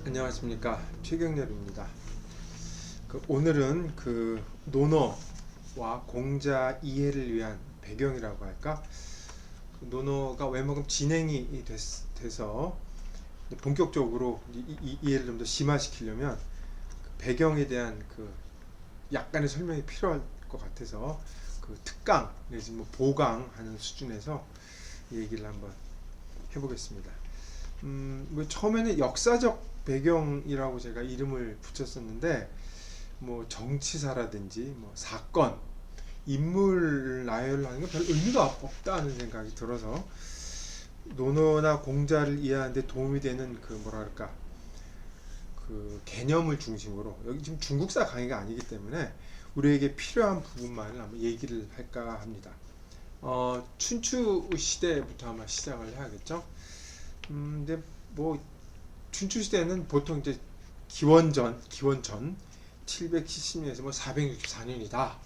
안녕하십니까, 최경렬입니다. 오늘은 논어와 공자 이해를 위한 배경이라고 할까, 논어가 웬만큼 진행이 돼서 본격적으로 이해를 좀 더 심화시키려면 배경에 대한 약간의 설명이 필요할 것 같아서 특강 내지 보강하는 수준에서 얘기를 한번 해보겠습니다. 처음에는 역사적 배경이라고 제가 이름을 붙였었는데, 정치사라든지 사건, 인물 나열하는 건 별 의미가 없다는 생각이 들어서 논어나 공자를 이해하는 데 도움이 되는 개념을 중심으로, 여기 지금 중국사 강의가 아니기 때문에 우리에게 필요한 부분만을 한번 얘기를 할까 합니다. 춘추 시대부터 아마 시작을 해야겠죠. 근데 춘추 시대는 보통 이제 기원전 770년에서 464년이다.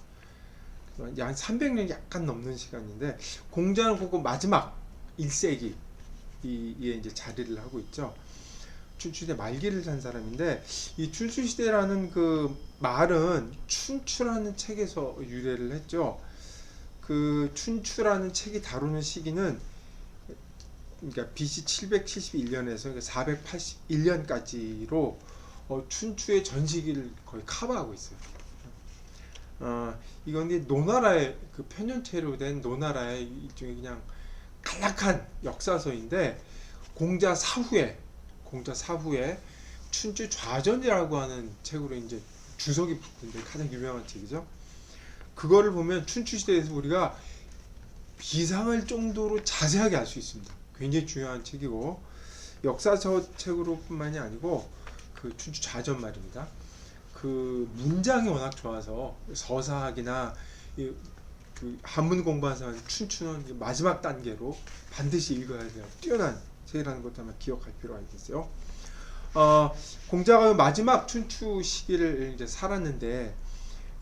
한 300년 약간 넘는 시간인데, 공자는 그거 마지막 1세기에 이제 자리를 하고 있죠. 춘추시대 말기를 산 사람인데, 이 춘추시대라는 그 말은 춘추라는 책에서 유래를 했죠. 그 춘추라는 책이 다루는 시기는 그러니까 BC 771년에서 481년까지로 춘추의 전 시기를 거의 커버하고 있어요. 이건 노나라의 편연체로 된 노나라의 일종의 그냥 간략한 역사서인데, 공자 사후에 춘추 좌전이라고 하는 책으로 이제 주석이 붙은데 가장 유명한 책이죠. 그거를 보면 춘추 시대에서 우리가 비상할 정도로 자세하게 알 수 있습니다. 굉장히 중요한 책이고, 역사서 책으로뿐만이 아니고 춘추 좌전 말입니다. 문장이 워낙 좋아서 서사학이나 한문 공부하는 사람 춘추는 마지막 단계로 반드시 읽어야 돼요. 뛰어난 책이라는 것도 아마 기억할 필요가 있겠어요. 공자가 마지막 춘추 시기를 이제 살았는데,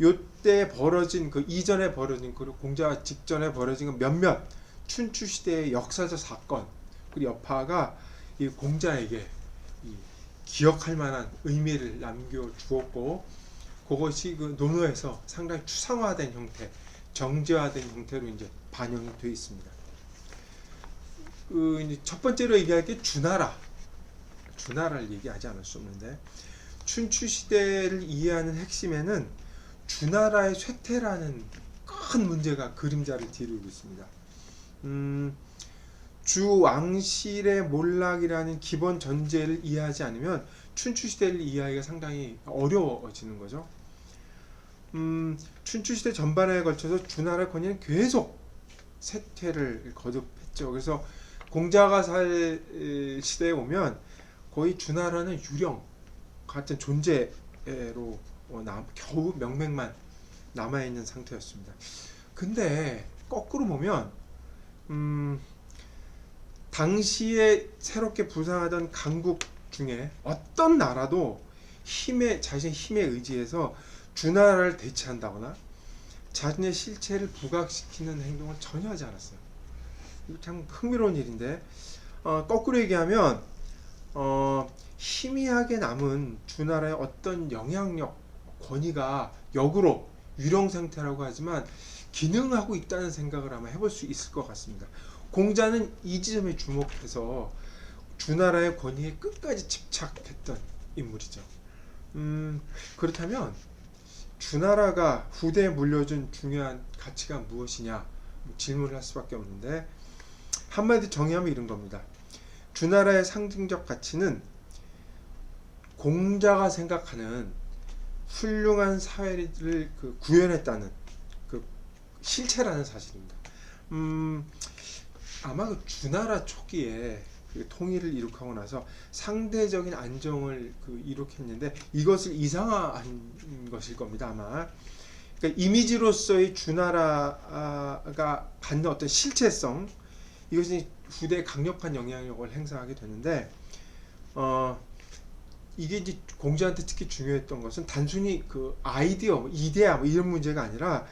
요때 벌어진 이전에 벌어진 공자 직전에 벌어진 몇몇 춘추 시대의 역사적 사건 그리고 여파가 이 공자에게 기억할 만한 의미를 남겨주었고, 그것이 논어에서 상당히 추상화된 형태, 정제화된 형태로 이제 반영이 되어 있습니다. 이제 첫 번째로 얘기할 게 주나라를 얘기하지 않을 수 없는데, 춘추 시대를 이해하는 핵심에는 주나라의 쇠퇴라는 큰 문제가 그림자를 뒤르고 있습니다. 주 왕실의 몰락이라는 기본 전제를 이해하지 않으면 춘추 시대를 이해하기가 상당히 어려워지는 거죠. 춘추 시대 전반에 걸쳐서 주나라 권위는 계속 쇠퇴를 거듭했죠. 그래서 공자가 살 시대에 오면 거의 주나라는 유령 같은 존재로 겨우 명맥만 남아있는 상태였습니다. 근데 거꾸로 보면 당시에 새롭게 부상하던 강국 중에 어떤 나라도 자신의 힘에 의지해서 주나라를 대체한다거나 자신의 실체를 부각시키는 행동을 전혀 하지 않았어요. 참 흥미로운 일인데, 거꾸로 얘기하면 희미하게 남은 주나라의 어떤 영향력, 권위가 역으로 유령 상태라고 하지만 기능하고 있다는 생각을 아마 해볼 수 있을 것 같습니다. 공자는 이 지점에 주목해서 주나라의 권위에 끝까지 집착했던 인물이죠. 그렇다면 주나라가 후대에 물려준 중요한 가치가 무엇이냐 질문을 할 수밖에 없는데, 한마디 정의하면 이런 겁니다. 주나라의 상징적 가치는 공자가 생각하는 훌륭한 사회를 구현했다는 실체라는 사실입니다. 아마 주나라 초기에 통일을 이룩하고 나서 상대적인 안정을 이룩했는데, 이것을 이상화한 것일 겁니다. 아마 그러니까 이미지로서의 주나라가 갖는 어떤 실체성, 이것이 후대에 강력한 영향력을 행사하게 되는데, 이게 이제 공자한테 특히 중요했던 것은 단순히 아이디어, 이데아 이런 문제가 아니라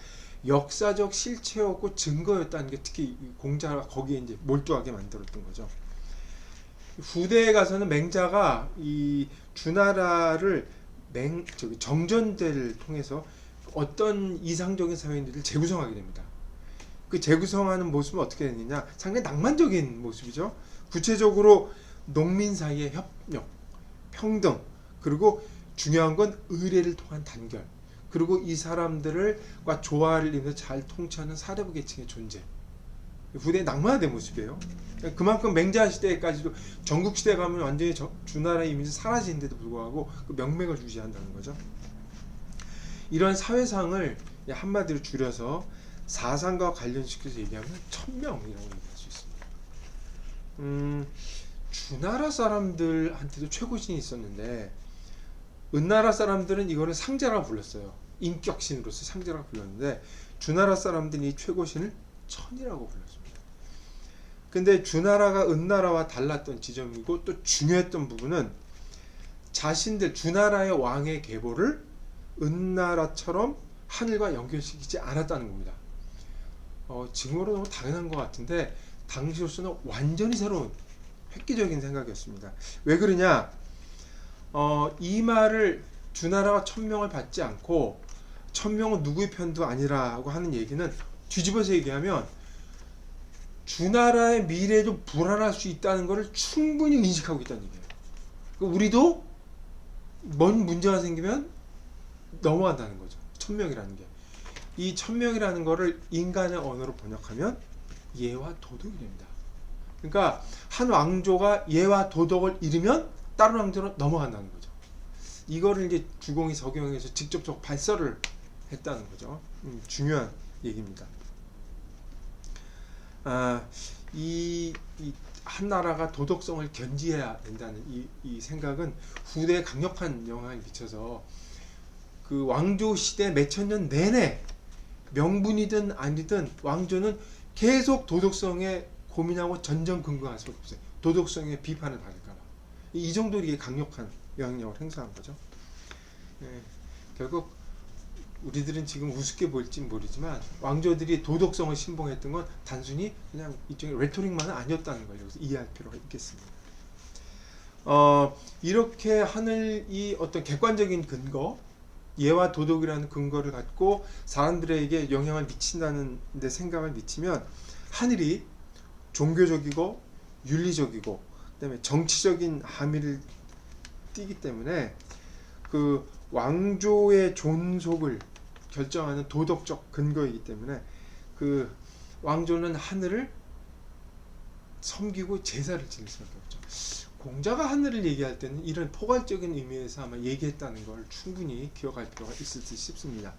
역사적 실체였고 증거였다는 게 특히 공자가 거기에 이제 몰두하게 만들었던 거죠. 후대에 가서는 맹자가 이 주나라를 정전대를 통해서 어떤 이상적인 사회인들을 재구성하게 됩니다. 그 재구성하는 모습은 어떻게 되느냐, 상당히 낭만적인 모습이죠. 구체적으로 농민 사이의 협력, 평등, 그리고 중요한 건 의례를 통한 단결, 그리고 이 사람들과 조화를 이루면서 잘 통치하는 사대부 계층의 존재, 후대의 낭만화된 모습이에요. 그만큼 맹자 시대까지도, 전국 시대 가면 완전히 주나라의 이미지 사라지는데도 불구하고 그 명맥을 유지한다는 거죠. 이런 사회상을 한마디로 줄여서 사상과 관련시켜서 얘기하면 천명이라고 얘기할 수 있습니다. 주나라 사람들한테도 최고신이 있었는데 은나라 사람들은 이거를 상제라고 불렀어요. 인격신으로서 상제라고 불렀는데 주나라 사람들은 이 최고신을 천이라고 불렀습니다. 근데 주나라가 은나라와 달랐던 지점이고 또 중요했던 부분은 자신들 주나라의 왕의 계보를 은나라처럼 하늘과 연결시키지 않았다는 겁니다. 지금으로 너무 당연한 것 같은데 당시로서는 완전히 새로운 획기적인 생각이었습니다. 왜 그러냐? 이 말을 주나라가 천명을 받지 않고 천명은 누구의 편도 아니라고 하는 얘기는 뒤집어서 얘기하면 주나라의 미래도 불안할 수 있다는 것을 충분히 인식하고 있다는 얘기예요. 우리도 뭔 문제가 생기면 넘어간다는 거죠. 천명이라는 게. 이 천명이라는 거를 인간의 언어로 번역하면 예와 도덕이 됩니다. 그러니까 한 왕조가 예와 도덕을 잃으면 다른 왕조로 넘어간다는 거죠. 이거를 이제 주공이 적용해서 직접적 발설을 했다는 거죠. 중요한 얘기입니다. 이 한 나라가 도덕성을 견지해야 된다는 이 생각은 후대에 강력한 영향을 미쳐서 그 왕조 시대 몇천 년 내내 명분이든 아니든 왕조는 계속 도덕성에 고민하고 전전긍긍할 수밖에 없어요. 도덕성의 비판을 받을까봐. 이 정도로 이게 강력한 영향력을 행사한 거죠. 결국 우리들은 지금 우습게 보일지 모르지만 왕조들이 도덕성을 신봉했던 건 단순히 그냥 일종의 레토릭만은 아니었다는 걸 여기서 이해할 필요가 있겠습니다. 이렇게 하늘이 어떤 객관적인 근거, 예와 도덕이라는 근거를 갖고 사람들에게 영향을 미친다는 데 생각을 미치면 하늘이 종교적이고 윤리적이고 그다음에 정치적인 함의를 띠기 때문에 그 왕조의 존속을 결정하는 도덕적 근거이기 때문에 그 왕조는 하늘을 섬기고 제사를 지낼 수밖에 없죠. 공자가 하늘을 얘기할 때는 이런 포괄적인 의미에서 아마 얘기했다는 걸 충분히 기억할 필요가 있을 듯 싶습니다.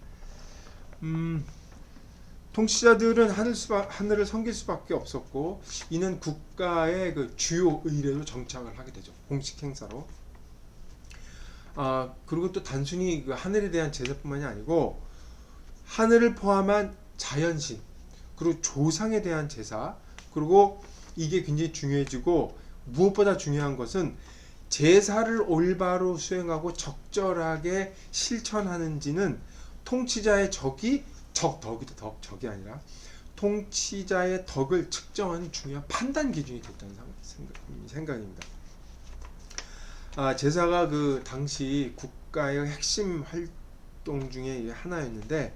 통치자들은 하늘을 섬길 수밖에 없었고 이는 국가의 그 주요 의례로 정착을 하게 되죠. 공식 행사로. 그리고 또 단순히 그 하늘에 대한 제사뿐만이 아니고 하늘을 포함한 자연신 그리고 조상에 대한 제사, 그리고 이게 굉장히 중요해지고 무엇보다 중요한 것은 제사를 올바로 수행하고 적절하게 실천하는지는 통치자의 적이 적이 아니라 통치자의 덕을 측정하는 중요한 판단 기준이 됐다는 생각입니다. 제사가 그 당시 국가의 핵심 활동 중에 하나였는데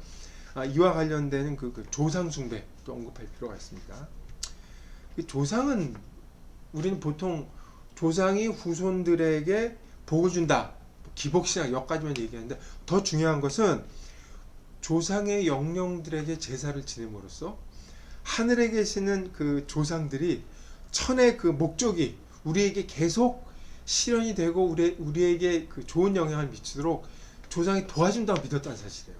이와 관련되는 그 조상 숭배도 언급할 필요가 있습니다. 조상은 우리는 보통 조상이 후손들에게 복을 준다, 기복신앙 여기까지만 얘기하는데 더 중요한 것은 조상의 영령들에게 제사를 지냄으로써 하늘에 계시는 그 조상들이 천의 그 목적이 우리에게 계속 실현이 되고 우리에게 그 좋은 영향을 미치도록 조상이 도와준다고 믿었다는 사실이에요.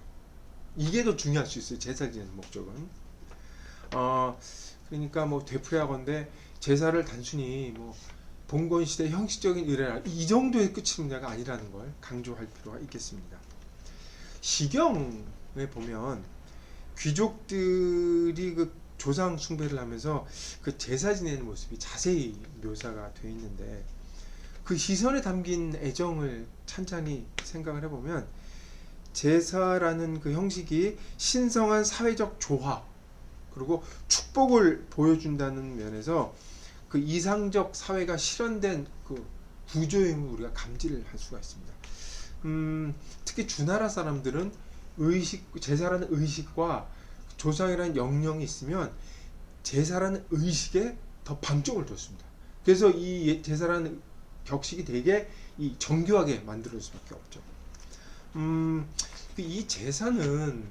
이게 더 중요할 수 있어요. 제사 지내는 목적은. 그러니까 뭐 되풀이하건대 제사를 단순히 뭐 봉건 시대 형식적인 의례라 이 정도의 끝이 문제가 아니라는 걸 강조할 필요가 있겠습니다. 시경에 보면 귀족들이 그 조상 숭배를 하면서 그 제사 지내는 모습이 자세히 묘사가 되어 있는데 그 시선에 담긴 애정을 찬찬히 생각을 해보면 제사라는 그 형식이 신성한 사회적 조화 그리고 축복을 보여준다는 면에서 그 이상적 사회가 실현된 그 구조의 힘을 우리가 감지를 할 수가 있습니다. 특히 주나라 사람들은 제사라는 의식과 조상이라는 영령이 있으면 제사라는 의식에 더 방점을 뒀습니다. 그래서 이 제사라는 격식이 되게 이 정교하게 만들 수밖에 없죠. 이 제사는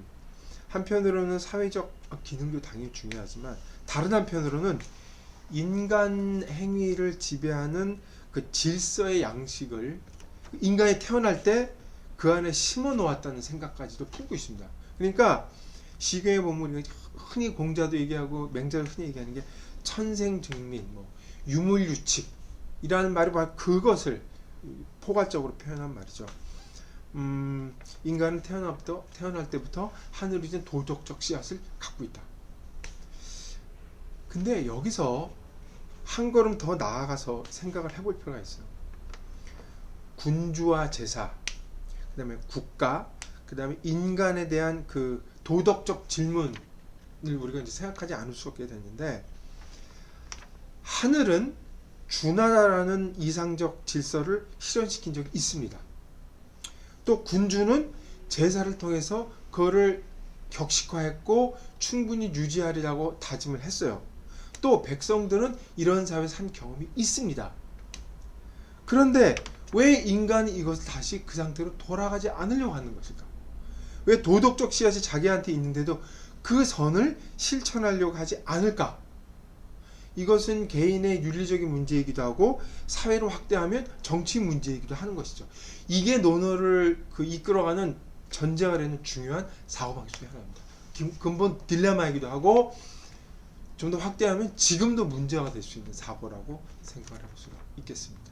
한편으로는 사회적 기능도 당연히 중요하지만 다른 한편으로는 인간 행위를 지배하는 그 질서의 양식을 인간이 태어날 때 그 안에 심어 놓았다는 생각까지도 품고 있습니다. 그러니까 시경에 보면 흔히 공자도 얘기하고 맹자도 흔히 얘기하는 게 천생증민, 유물유칙이라는 말이 바로 그것을 포괄적으로 표현한 말이죠. 인간은 태어날 때부터 하늘이 준 도덕적 씨앗을 갖고 있다. 근데 여기서 한 걸음 더 나아가서 생각을 해볼 필요가 있어요. 군주와 제사, 그 다음에 국가, 그 다음에 인간에 대한 그 도덕적 질문을 우리가 이제 생각하지 않을 수 없게 됐는데, 하늘은 주나라라는 이상적 질서를 실현시킨 적이 있습니다. 또 군주는 제사를 통해서 그거를 격식화했고 충분히 유지하리라고 다짐을 했어요. 또 백성들은 이런 사회에서 한 경험이 있습니다. 그런데 왜 인간이 이것을 다시 그 상태로 돌아가지 않으려고 하는 것일까? 왜 도덕적 씨앗이 자기한테 있는데도 그 선을 실천하려고 하지 않을까? 이것은 개인의 윤리적인 문제이기도 하고 사회로 확대하면 정치 문제이기도 하는 것이죠. 이게 논어를 이끌어가는 전쟁을 하는 중요한 사고방식 중에 하나입니다. 근본 딜레마이기도 하고 좀 더 확대하면 지금도 문제가 될 수 있는 사고라고 생각을 해볼 수가 있겠습니다.